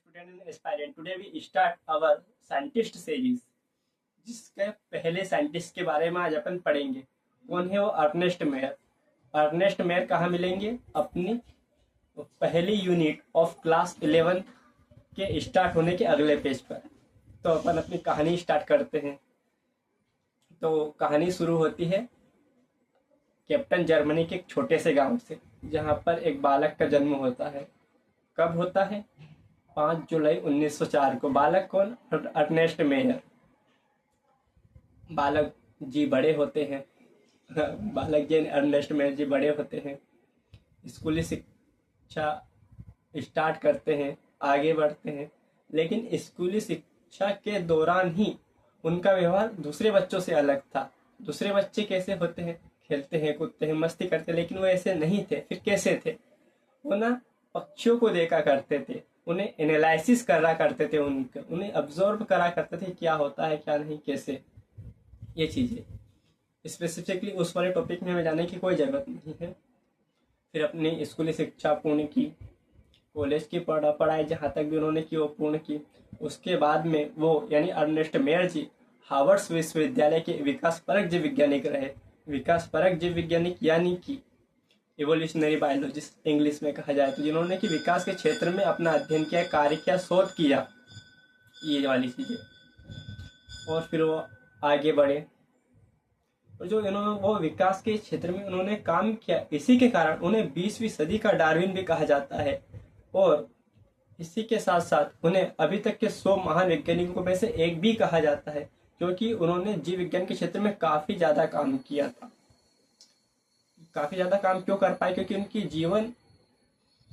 student and aspirant. Today we start our scientist series, जिसके पहले scientist के बारे में आज अपन पढ़ेंगे। कौन है वो? Ernest mayor. अर्नेस्ट मेयर कहाँ मिलेंगे? अपनी पहली यूनिट ऑफ क्लास 11 के स्टार्ट होने के अगले पेज पर। तो अपन अपनी कहानी स्टार्ट करते हैं। तो कहानी शुरू होती है कैप्टन जर्मनी के एक छोटे से गांव से, जहां पर एक बालक का जन्म होता है। कब होता है? 5 जुलाई 1904 को। बालक कौन? Ernst Mayr. बालक जी बड़े होते हैं बालक जी अर्नेस्ट मेयर जी बड़े होते हैं, स्कूली शिक्षा स्टार्ट करते हैं, आगे बढ़ते हैं। लेकिन स्कूली शिक्षा के दौरान ही उनका व्यवहार दूसरे बच्चों से अलग था। दूसरे बच्चे कैसे होते हैं? खेलते हैं, कूदते हैं, मस्ती करते हैं, लेकिन वो ऐसे नहीं थे। फिर कैसे थे? वो ना पक्षियों को देखा करते थे, उन्हें एनालिसिस करा करते थे, उन्हें ऑब्जर्व करा करते थे, क्या होता है क्या नहीं, कैसे, ये चीज़ें। स्पेसिफिकली उस वाले टॉपिक में हमें जाने की कोई ज़रूरत नहीं है। फिर अपनी स्कूली शिक्षा पूर्ण की, कॉलेज की पढ़ाई जहाँ तक भी उन्होंने की वो पूर्ण की। उसके बाद में वो यानी अर्नेस्ट मेयर जी हार्वर्ड विश्वविद्यालय के विकासपरक जीव वैज्ञानिक रहे। विकासपरक जीव वैज्ञानिक यानी कि इवोल्यूशनरी बायोलॉजिस्ट इंग्लिश में कहा जाए तो, जिन्होंने कि विकास के क्षेत्र में अपना अध्ययन किया, कार्य किया, शोध किया, ये वाली चीज़ें। और फिर वो आगे बढ़े और जो इन्होंने वो विकास के क्षेत्र में उन्होंने काम किया, इसी के कारण उन्हें 20वीं सदी का डार्विन भी कहा जाता है। और इसी के साथ साथ उन्हें अभी तक के 100 महान वैज्ञानिकों में से एक भी कहा जाता है, क्योंकि उन्होंने जीव विज्ञान के क्षेत्र में काफ़ी ज़्यादा काम किया था। काफ़ी ज़्यादा काम क्यों कर पाए? क्योंकि उनकी जीवन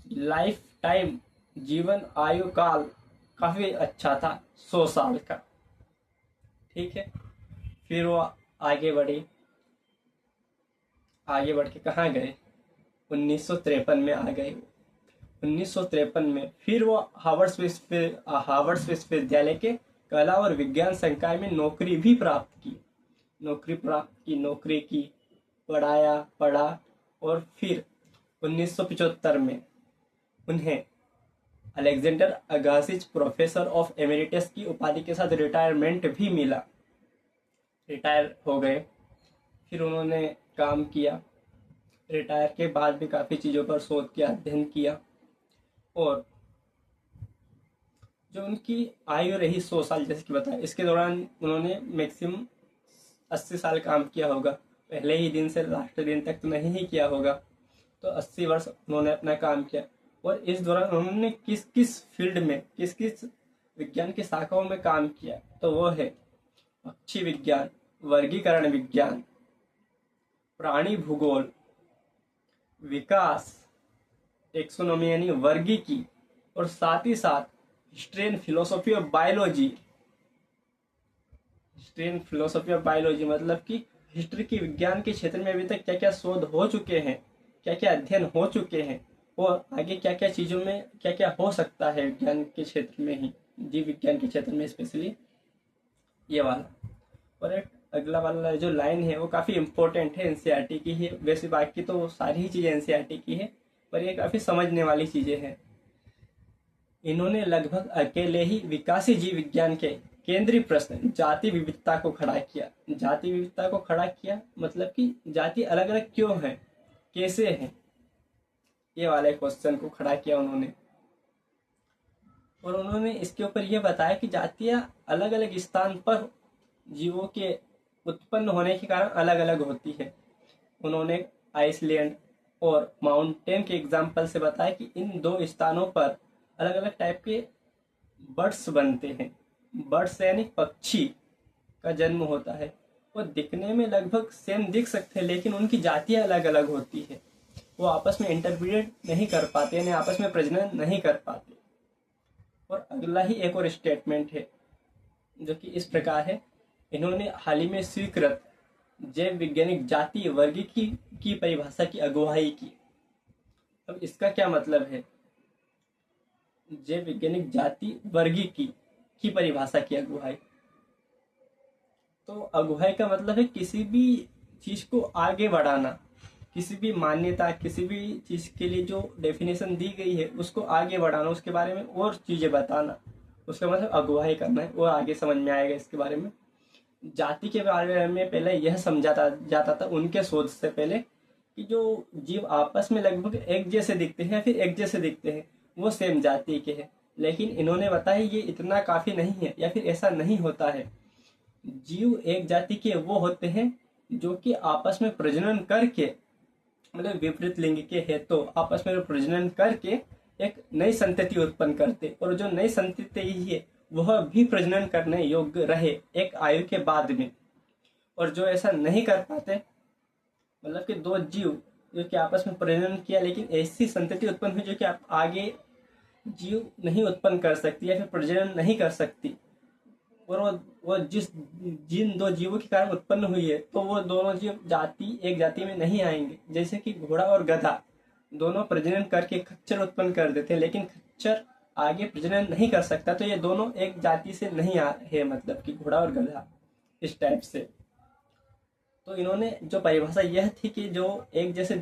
लाइफ टाइम, जीवन आयु काल काफ़ी अच्छा था, 100 साल का। ठीक है। फिर वो आगे बढ़ के कहाँ गए? 1953 में आ गए। 1953 में फिर वो हार्वर्ड विश्वविद्यालय के कला और विज्ञान संकाय में नौकरी भी प्राप्त की। नौकरी की, पढ़ा और फिर 1975 में उन्हें अलेक्जेंडर अगासिज प्रोफेसर ऑफ एमेरिटस की उपाधि के साथ रिटायरमेंट भी मिला। रिटायर हो गए। फिर उन्होंने काम किया। रिटायर के बाद भी काफ़ी चीज़ों पर शोध किया, अध्ययन किया। और जो उनकी आयु रही 100 साल, जैसे कि बताया, इसके दौरान उन्होंने मैक्सिमम 80 साल काम किया होगा। पहले ही दिन से लास्ट दिन तक तो नहीं ही किया होगा। तो 80 वर्ष उन्होंने अपना काम किया। और इस दौरान उन्होंने किस किस फील्ड में, किस किस विज्ञान की शाखाओं में काम किया? तो वो है पक्षी विज्ञान, वर्गीकरण विज्ञान, प्राणी भूगोल, विकास, टेक्सोनोमी यानी वर्गीकी, और साथ ही साथ history and philosophy of biology. History and philosophy of biology मतलब कि हिस्ट्री की विज्ञान के क्षेत्र में अभी तक क्या क्या शोध हो चुके हैं, क्या क्या अध्ययन हो चुके हैं, और आगे क्या क्या चीज़ों में क्या क्या हो सकता है विज्ञान के क्षेत्र में ही, जीव विज्ञान के क्षेत्र में स्पेशली, ये वाला। और एक अगला वाला जो लाइन है वो काफ़ी इम्पोर्टेंट है, एनसीईआरटी की है। वैसे बाकी तो सारी ही चीज़ें एनसीईआरटी की है, पर ये काफ़ी समझने वाली चीज़ें हैं। इन्होंने लगभग अकेले ही विकासी जीव विज्ञान के केंद्रीय प्रश्न जाति विविधता को खड़ा किया। जाति विविधता को खड़ा किया मतलब कि जाति अलग अलग क्यों है, कैसे हैं, ये वाले क्वेश्चन को खड़ा किया उन्होंने। और उन्होंने इसके ऊपर यह बताया कि जातियां अलग अलग स्थान पर जीवों के उत्पन्न होने के कारण अलग अलग होती है। उन्होंने आइसलैंड और माउंटेन के एग्जाम्पल से बताया कि इन दो स्थानों पर अलग अलग टाइप के बर्ड्स बनते हैं। बर्ड्स यानी पक्षी का जन्म होता है। वो दिखने में लगभग सेम दिख सकते हैं, लेकिन उनकी जातियाँ अलग अलग होती है। वो आपस में इंटरब्रीड नहीं कर पाते, यानी आपस में प्रजनन नहीं कर पाते। और अगला ही एक और स्टेटमेंट है जो कि इस प्रकार है। इन्होंने हाल ही में स्वीकृत जैव वैज्ञानिक जाति वर्गीकी की परिभाषा की अगुवाई की। अब इसका क्या मतलब है? जैव वैज्ञानिक जाति वर्गीकी की परिभाषा की अगुवाई। तो अगुवाई का मतलब है किसी भी चीज को आगे बढ़ाना, किसी भी मान्यता, किसी भी चीज़ के लिए जो डेफिनेशन दी गई है उसको आगे बढ़ाना, उसके बारे में और चीज़ें बताना, उसका मतलब अगुवाई करना है, वो आगे समझ में आएगा इसके बारे में। जाति के बारे में पहले यह समझाता जाता था उनके शोध से पहले कि जो जीव आपस में लगभग एक जैसे दिखते हैं या फिर एक जैसे दिखते हैं वो सेम जाति के हैं, लेकिन इन्होंने बताया ये इतना काफ़ी नहीं है या फिर ऐसा नहीं होता है। जीव एक जाति के वो होते हैं जो कि आपस में प्रजनन करके, मतलब विपरीत लिंग के है तो आपस में प्रजनन करके एक नई संतति उत्पन्न करते, और जो नई संतति ही है वह भी प्रजनन करने योग्य रहे एक आयु के बाद में। और जो ऐसा नहीं कर पाते, मतलब कि दो जीव जो कि आपस में प्रजनन किया लेकिन ऐसी संतति उत्पन्न हुई जो कि आप आगे जीव नहीं उत्पन्न कर सकती या फिर प्रजनन नहीं कर सकती, और वो जिन दो जीवों के कारण उत्पन्न हुई है तो वो दोनों जीव एक जाति में नहीं आएंगे। जैसे कि घोड़ा और गधा दोनों प्रजनन करके खच्चर उत्पन्न कर देते हैं, लेकिन खच्चर आगे प्रजनन नहीं कर सकता, तो ये दोनों एक जाति से नहीं है, मतलब कि घोड़ा और गधा इस टाइप से। तो इन्होंने जो परिभाषा यह थी कि जो एक जैसे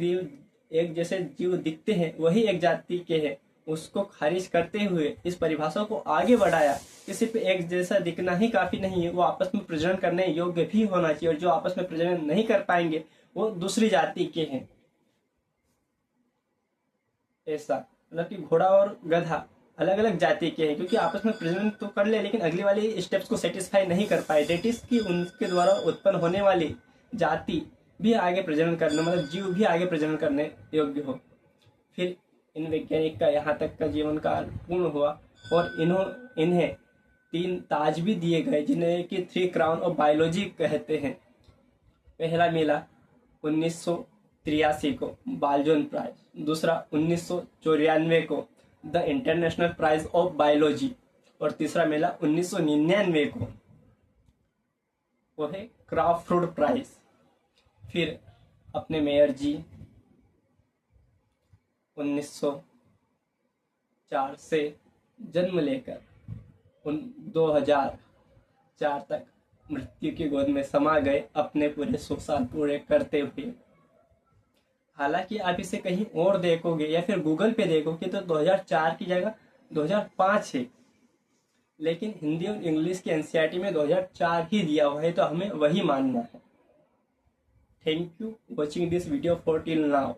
जीव दिखते हैं वही एक जाति के हैं, उसको खारिज करते हुए इस परिभाषा को आगे बढ़ाया कि सिर्फ एक जैसा दिखना ही काफी नहीं है, वो आपस में प्रजनन करने योग्य भी होना चाहिए, और जो आपस में प्रजनन नहीं कर पाएंगे वो दूसरी जाति के हैं। ऐसा मतलब कि घोड़ा और गधा अलग अलग जाति के हैं क्योंकि आपस में प्रजनन तो कर ले लेकिन अगली वाली स्टेप्स को सेटिस्फाई नहीं कर पाए, डेट इज कि उनके द्वारा उत्पन्न होने वाली जाति भी आगे प्रजनन करने, मतलब जीव भी आगे प्रजनन करने योग्य हो। फिर इन वैज्ञानिक का यहाँ तक का जीवन काल पूर्ण हुआ और इन्हें 3 ताज भी दिए गए जिन्हें कि 3 क्राउन ऑफ बायोलॉजी कहते हैं। पहला मिला 1983 को बाल्जोन प्राइज, दूसरा 1994 को the international prize of biology, और तीसरा मिला 1999 को, वो है क्राफोर्ड प्राइज। फिर अपने मेयर जी 1904 से जन्म लेकर 2004 तक मृत्यु की गोद में समा गए अपने पूरे 100 साल पूरे करते हुए। हालांकि आप इसे कहीं और देखोगे या फिर गूगल पे देखोगे तो 2004 की जगह 2005 है, लेकिन हिंदी और इंग्लिश की एनसीईआरटी में 2004 ही दिया हुआ है, तो हमें वही मानना है। Thank you watching this video for till now.